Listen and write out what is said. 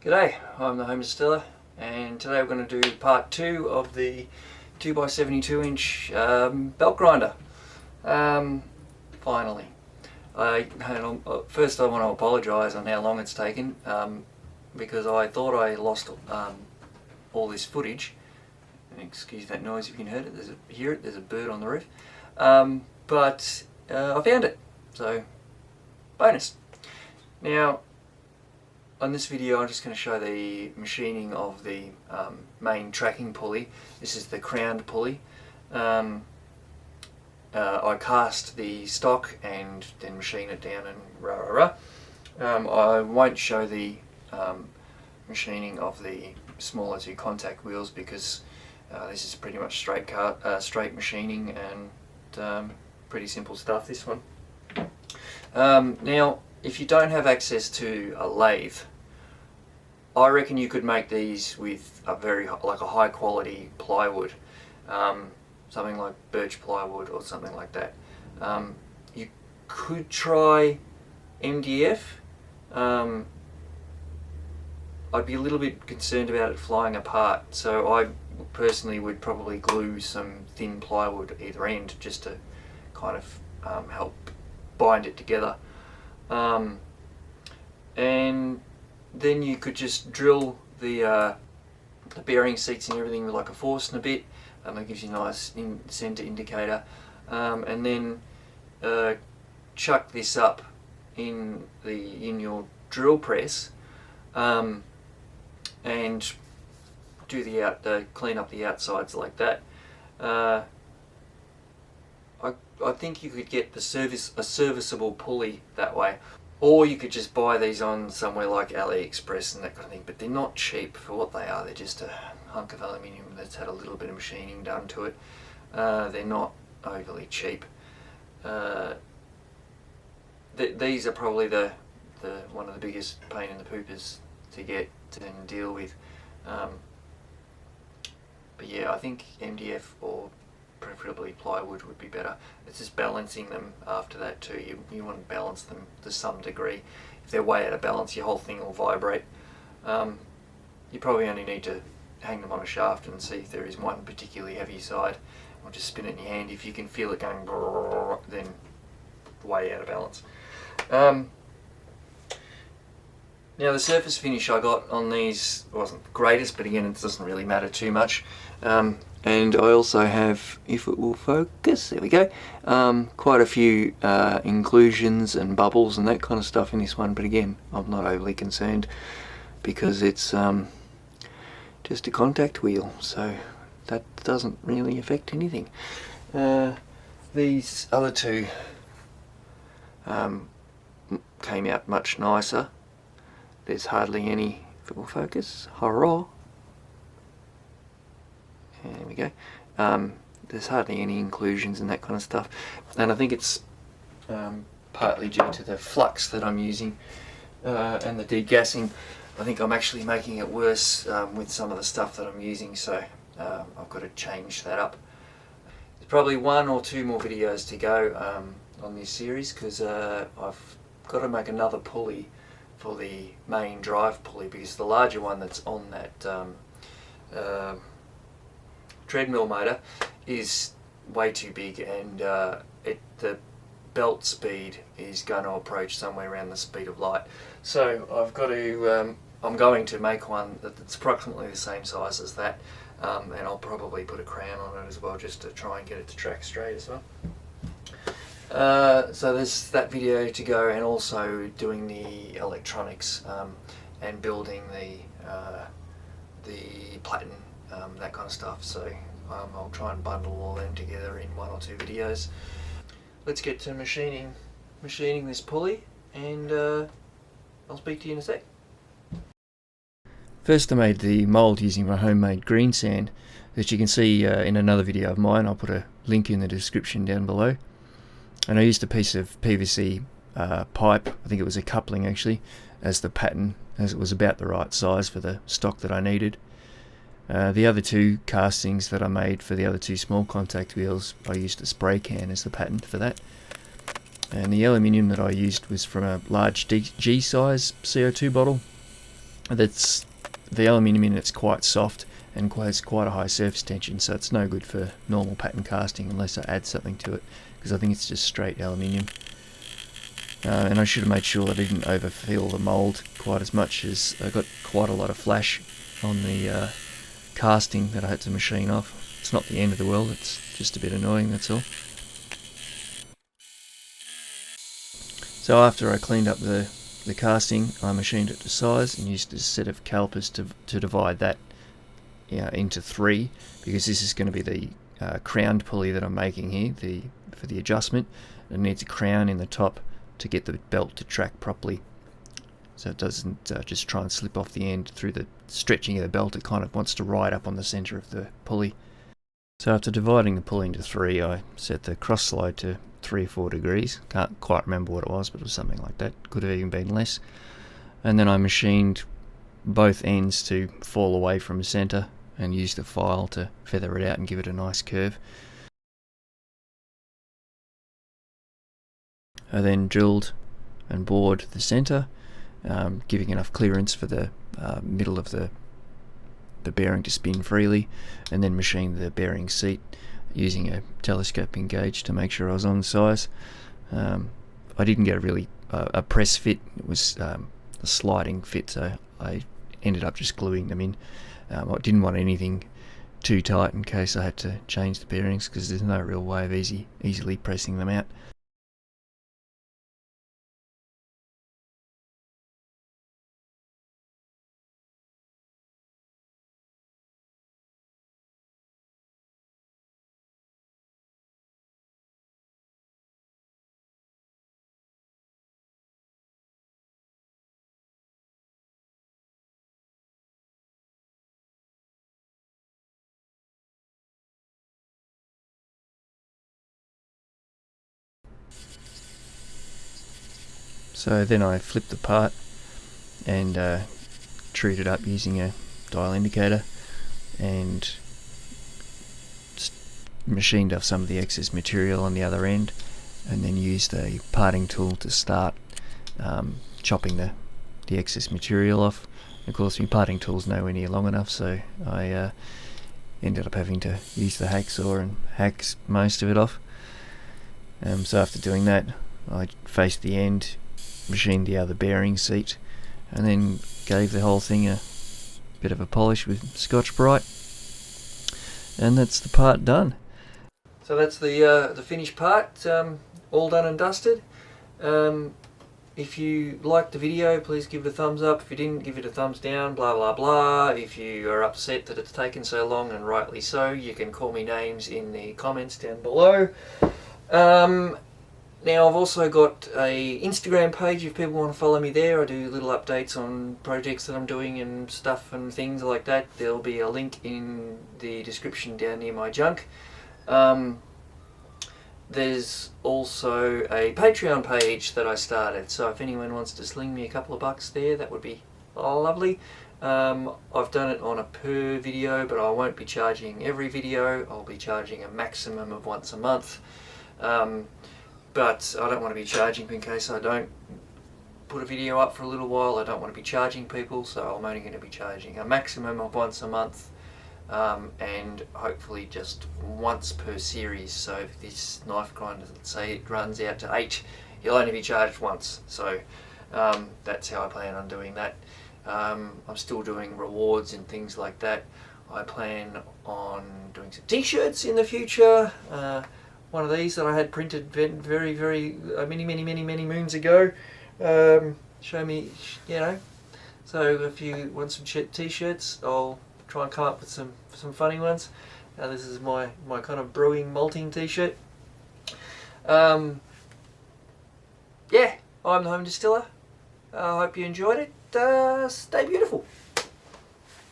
G'day, I'm the Home Distiller, and today we're going to do part 2 of the 2x72 inch belt grinder. Finally. First I want to apologise on how long it's taken, because I thought I lost all this footage. Excuse that noise if you can hear it, there's a bird on the roof. But I found it, so bonus. Now, on this video I'm just going to show the machining of the main tracking pulley. This is the crowned pulley. I cast the stock and then machine it down and I won't show the machining of the smaller two contact wheels because this is pretty much straight machining and pretty simple stuff, this one. Now, if you don't have access to a lathe, I reckon you could make these with a high quality plywood, something like birch plywood or something like that. You could try MDF. I'd be a little bit concerned about it flying apart, so I personally would probably glue some thin plywood at either end just to kind of help bind it together. And then you could just drill the bearing seats and everything with like a Forstner bit. That gives you a nice center indicator, and then chuck this up in your drill press, and do clean up the outsides like that. I think you could get a serviceable pulley that way, or you could just buy these on somewhere like AliExpress and that kind of thing, but they're not cheap for what they are. They're just a hunk of aluminium that's had a little bit of machining done to it. They're not overly cheap. These are probably the one of the biggest pain in the poopers to get and deal with. But yeah, I think MDF or preferably plywood would be better. It's just balancing them after that too. You want to balance them to some degree. If they're way out of balance, your whole thing will vibrate. You probably only need to hang them on a shaft and see if there is one particularly heavy side, or just spin it in your hand. If you can feel it going brrr, then way out of balance. Now, the surface finish I got on these wasn't the greatest, but again, it doesn't really matter too much. And I also have, if it will focus, there we go, quite a few inclusions and bubbles and that kind of stuff in this one, but again, I'm not overly concerned because it's just a contact wheel, so that doesn't really affect anything. These other two came out much nicer. There's hardly any, if it will focus, hurrah. There we go. There's hardly any inclusions and that kind of stuff, and I think it's partly due to the flux that I'm using and the degassing. I think I'm actually making it worse with some of the stuff that I'm using, so I've got to change that up. There's probably 1 or 2 more videos to go on this series, because I've got to make another pulley for the main drive pulley, because the larger one that's on that treadmill motor is way too big, and the belt speed is going to approach somewhere around the speed of light. So I've got to, I'm going to make one that's approximately the same size as that, and I'll probably put a crown on it as well, just to try and get it to track straight as well. So there's that video to go, and also doing the electronics and building the platen, that kind of stuff. So I'll try and bundle all them together in 1 or 2 videos. Let's get to machining this pulley, and I'll speak to you in a sec. First, I made the mould using my homemade green sand that you can see in another video of mine. I'll put a link in the description down below. And I used a piece of PVC pipe, I think it was a coupling actually, as the pattern, as it was about the right size for the stock that I needed. The other 2 castings that I made for the other 2 small contact wheels, I used a spray can as the pattern for that. And the aluminium that I used was from a large G size CO2 bottle. that's the aluminium in it's quite soft and has quite a high surface tension, so it's no good for normal pattern casting unless I add something to it, because I think it's just straight aluminium. And I should have made sure that I didn't overfill the mould quite as much, as I got quite a lot of flash on the casting that I had to machine off. It's not the end of the world, it's just a bit annoying, that's all. So after I cleaned up the casting, I machined it to size and used a set of calipers to divide that into 3, because this is going to be the crowned pulley that I'm making here for the adjustment. It needs a crown in the top to get the belt to track properly, so it doesn't just try and slip off the end through the stretching of the belt. It kind of wants to ride up on the center of the pulley. So after dividing the pulley into 3, I set the cross slide to 3 or 4 degrees. Can't quite remember what it was, but it was something like that. Could have even been less. And then I machined both ends to fall away from the center and used the file to feather it out and give it a nice curve. I then drilled and bored the center, giving enough clearance for the middle of the bearing to spin freely, and then machined the bearing seat using a telescoping gauge to make sure I was on size. I didn't get a press fit. It was a sliding fit, so I ended up just gluing them in. I didn't want anything too tight in case I had to change the bearings, because there's no real way of easily pressing them out. So then I flipped the part and trued it up using a dial indicator, and machined off some of the excess material on the other end, and then used a parting tool to start chopping the excess material off. Of course, my parting tool's nowhere near long enough, so I ended up having to use the hacksaw and hack most of it off. So after doing that, I faced the end, machined the other bearing seat, and then gave the whole thing a bit of a polish with Scotch-Brite, and that's the part done. So that's the finished part, all done and dusted. If you liked the video, please give it a thumbs up. If you didn't, give it a thumbs down, blah blah blah. If you are upset that it's taken so long, and rightly so, you can call me names in the comments down below. Now I've also got a Instagram page if people want to follow me there. I do little updates on projects that I'm doing and stuff and things like that. There'll be a link in the description down near my junk. There's also a Patreon page that I started, so if anyone wants to sling me a couple of bucks there, that would be lovely. I've done it on a per video, but I won't be charging every video. I'll be charging a maximum of once a month. But I don't want to be charging in case I don't put a video up for a little while. I don't want to be charging people, so I'm only going to be charging a maximum of once a month, and hopefully just once per series. So if this knife grinder, let's say it runs out to 8, you'll only be charged once. So that's how I plan on doing that. I'm still doing rewards and things like that. I plan on doing some t-shirts in the future. One of these that I had printed very many moons ago. Show me, you know. So if you want some t-shirts, I'll try and come up with some funny ones. This is my kind of brewing malting t-shirt. Yeah, I'm the Home Distiller. I hope you enjoyed it. Stay beautiful.